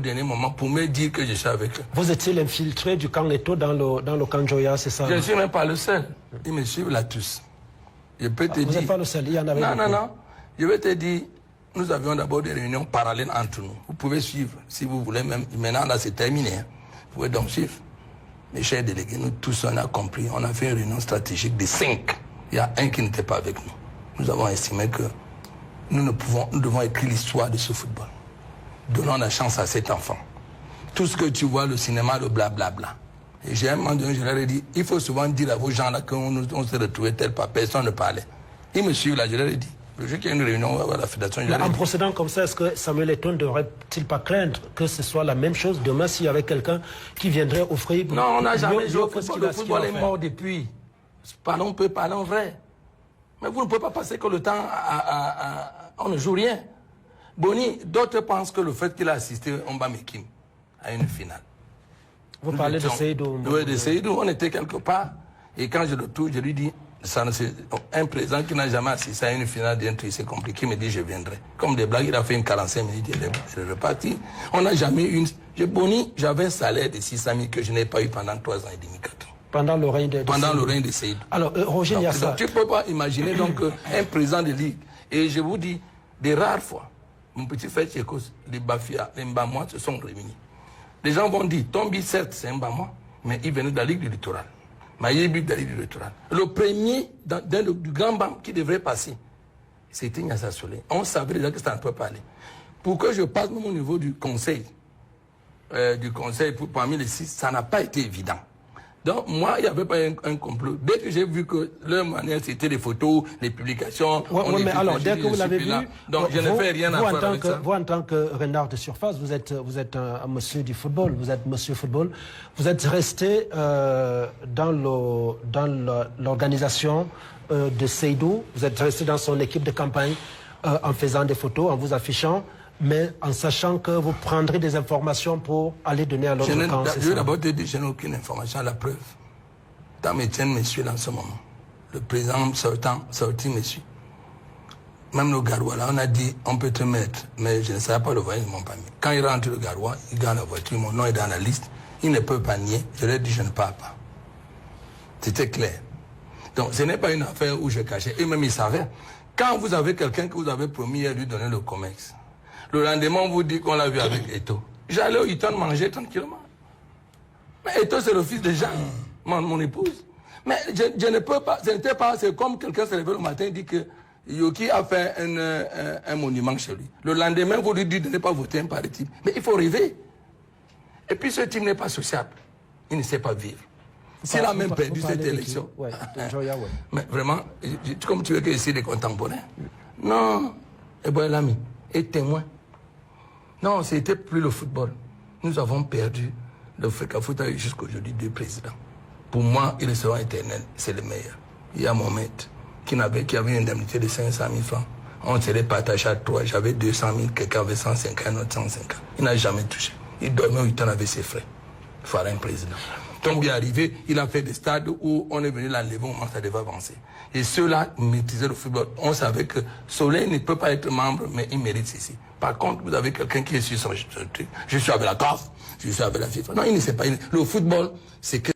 dernier moment pour me dire que je suis avec eux. Vous étiez l'infiltré du camp Eto'o dans le camp Joya, c'est ça? Je ne suis même pas le seul. Ils me suivent là tous. Je peux te dire... Vous n'êtes pas le seul, il y en avait beaucoup. Non. Je vais te dire, nous avions d'abord des réunions parallèles entre nous. Vous pouvez suivre, si vous voulez même. Maintenant, là, c'est terminé. Hein. Vous pouvez donc suivre. Mes chers délégués, nous tous, on a compris. On a fait une réunion stratégique de 5. Il y a un qui n'était pas avec nous. Nous avons estimé que nous devons écrire l'histoire de ce football. Donnons la chance à cet enfant. Tout ce que tu vois, le cinéma, le blablabla. Et j'ai un moment donné, je leur ai dit, il faut souvent dire à vos gens là qu'on s'est retrouvés tel pas, personne ne parlait. Ils me suivent là, je leur ai dit. Le jour qu'il y a une réunion à la fédération, je leur ai dit. En procédant comme ça, est-ce que Samuel Eto'o ne devrait-il pas craindre que ce soit la même chose demain s'il y avait quelqu'un qui viendrait offrir... Non, on n'a jamais joué au football. Le football est mort depuis. On peut parler en vrai. Mais vous ne pouvez pas passer que le temps on ne joue rien. Boni, d'autres pensent que le fait qu'il a assisté Omba Mekim à une finale. Vous parlez de Seydou. Oui, de Seydou. On était quelque part. Et quand je le touche, je lui dis, un président qui n'a jamais assisté à une finale d'un truc, c'est compliqué, il me dit, je viendrai. Comme des blagues, il a fait une 45 minutes, il est reparti. On n'a jamais eu une... Boni, j'avais un salaire de 600 000 que je n'ai pas eu pendant 3 ans et demi, 4 ans. Pendant le règne de Seydou. Alors, Roger Niassa. Tu ne peux pas imaginer donc un président de ligue. Et je vous dis, des rares fois, mon petit frère Tchékos, les Bafia, les Mbamois se sont réunis. Les gens vont dire, Tombi, certes, c'est un Mbamois, mais il venait de la Ligue du Littoral. Maïebi de la Ligue du Littoral. Le premier du grand banc qui devrait passer, c'était Niassa Solé. On savait déjà que ça ne peut pas aller. Pour que je passe même au niveau du conseil, parmi les 6, ça n'a pas été évident. Donc, moi, il n'y avait pas un complot. Dès que j'ai vu que leur manière, c'était les photos, les publications... Oui, mais alors, dès que vous l'avez vu... Donc, je ne fais rien à faire avec ça. Vous, en tant que renard de surface, vous êtes un monsieur du football, vous êtes monsieur football. Vous êtes resté dans l'organisation de Seydou, vous êtes resté dans son équipe de campagne en faisant des photos, en vous affichant, mais en sachant que vous prendrez des informations pour aller donner à l'autre camp. Je vais d'abord te dire, je n'ai aucune information à la preuve. Tam Etienne me suit en ce moment. Le président sorti me suit. Même le Garoua, là, on a dit, on peut te mettre, mais je ne savais pas le voyage, ils ne m'ont pas mis. Quand il rentre le Garoua, il gagne la voiture, mon nom est dans la liste, il ne peut pas nier, je lui ai dit, je ne pars pas. C'était clair. Donc, ce n'est pas une affaire où je cachais, eux-mêmes ils savaient. Quand vous avez quelqu'un que vous avez promis à lui donner le COMEX, le lendemain, on vous dit qu'on l'a vu avec Eto'o. J'allais au Hilton manger tranquillement. Mais Eto'o, c'est le fils de Jean, mon épouse. Mais je ne peux pas, ce n'était pas, c'est comme quelqu'un se lève le matin et dit que Yoki a fait un monument chez lui. Le lendemain, vous lui dites de ne pas voter un parti. Mais il faut rêver. Et puis ce type n'est pas sociable. Il ne sait pas vivre. S'il a même perdu cette élection. Ouais, mais vraiment, comme tu veux que je suis des contemporains. Non, et bon, l'ami, et témoin. Non, c'était plus le football. Nous avons perdu le Fekafoot jusqu'à aujourd'hui 2 présidents. Pour moi, ils seront éternels. C'est le meilleur. Il y a Mohamed qui avait une indemnité de 500 000 francs. On se les partagé à 3. J'avais 200 000, quelqu'un avait 150, un autre 150. Il n'a jamais touché. Il dormait 8 ans avec ses frères. Il fallait un président. Quand il est arrivé, il a fait des stades où on est venu l'enlever au moment où ça devait avancer. Et ceux-là maîtrisaient le football. On savait que Soleil ne peut pas être membre, mais il mérite ceci. Par contre, vous avez quelqu'un qui est sur son truc. Je suis avec la CAF, je suis avec la FIFA. Non, il ne sait pas. Le football, c'est que